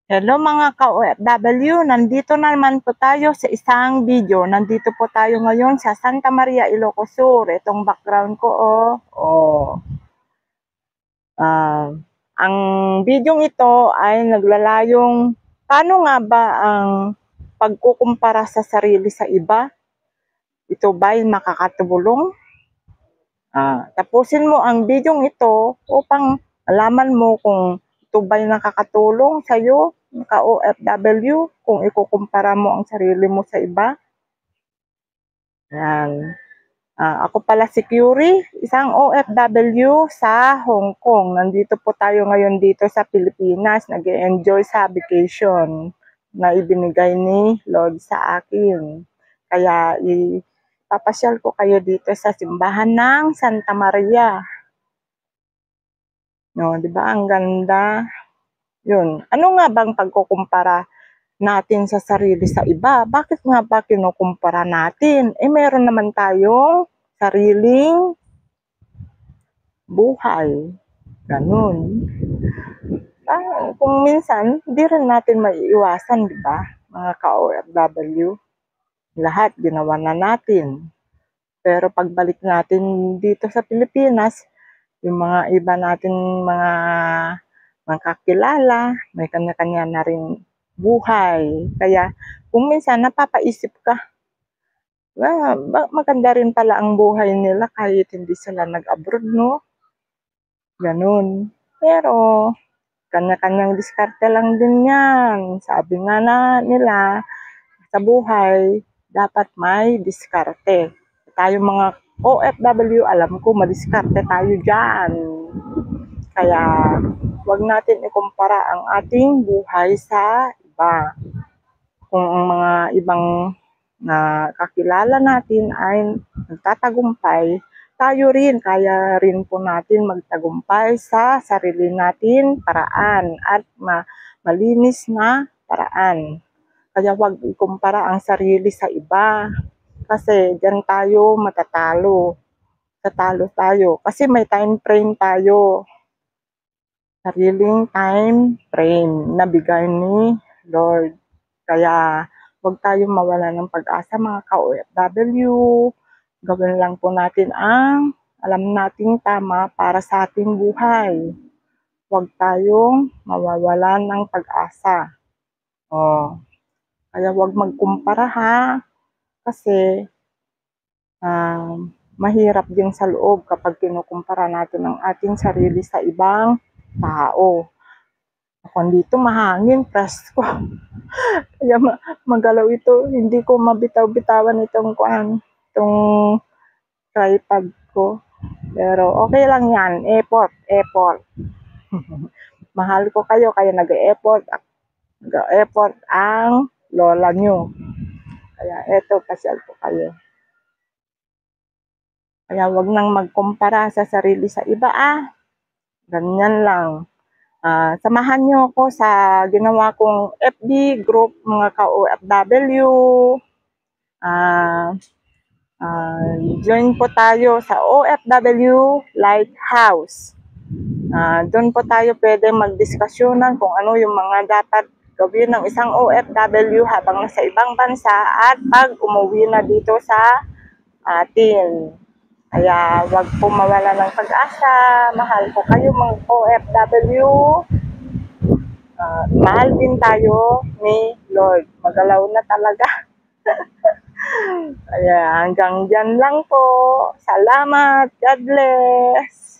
Hello mga ka-OFW, nandito naman po tayo sa isang video. Nandito po tayo ngayon sa Santa Maria, Ilocos Sur. Itong background ko, ang video ito ay naglalayong paano nga ba ang pagkukumpara sa sarili sa iba? Ito ba'y makakatulong? Tapusin mo ang video ito upang alaman mo kung ito ba'y nakakatulong sa iyo, ka-OFW, kung ikukumpara mo ang sarili mo sa iba. Yan. Ako pala si Curie, isang OFW sa Hong Kong. Nandito po tayo ngayon dito sa Pilipinas, nag-enjoy sa vacation na ibinigay ni Lord sa akin. Kaya ipapasyal ko kayo dito sa simbahan ng Santa Maria. No, 'di ba? Ang ganda. 'Yun. Ano nga bang pagkukumpara natin sa sarili sa iba? Bakit nga ba kinukumpara natin? Meron naman tayong sariling buhay. Ganun. Kung minsan, hindi rin natin maiiwasan, 'di ba? Mga ka-OFW. Lahat ginawa na natin. Pero pagbalik natin dito sa Pilipinas, yung mga iba natin mga kakilala, may kanya-kanya na rin buhay. Kaya kung minsan napapaisip ka, maganda rin pala ang buhay nila kahit hindi sila nag-abroad, no? Ganun. Pero kanya-kanyang diskarte lang din yan. Sabi nga na nila, sa buhay, dapat may diskarte. Tayo mga OFW, alam ko, madiskarte tayo dyan. Kaya, wag natin ikumpara ang ating buhay sa iba. Kung ang mga ibang na kakilala natin ay nagtatagumpay, tayo rin, kaya rin po natin magtagumpay sa sarili natin paraan at malinis na paraan. Kaya wag ikumpara ang sarili sa iba. Kasi diyan tayo matatalo. Tatalo tayo. Kasi may time frame tayo. Sariling time frame na bigay ni Lord. Kaya wag tayong mawala ng pag-asa mga ka-OFW. Gawin lang po natin ang alam nating tama para sa ating buhay. Wag tayong mawawalan ng pag-asa. Kaya wag magkumpara ha. Kasi mahirap din sa loob kapag kinukumpara natin ang ating sarili sa ibang tao. Ako dito mahangin, presko. Kaya magalaw ito, hindi ko mabitaw-bitawan itong tripod ko. Pero okay lang yan, effort. Mahal ko kayo, kaya nag-effort ang lola nyo. Kaya eto, pasyal ko kayo. Kaya wag nang magkumpara sa sarili sa iba Ganyan lang. Samahan nyo ako sa ginawa kong FB group mga ka-OFW. Join po tayo sa OFW Lighthouse. Doon po tayo pwede magdiskasyonan kung ano yung mga dapat gawin ng isang OFW habang nasa ibang bansa at pag umuwi na dito sa atin. Kaya wag po mawala ng pag-asa. Mahal ko kayo mga OFW. Mahal din tayo ni Lord. Magalaw na talaga. Kaya hanggang dyan lang po. Salamat. God bless.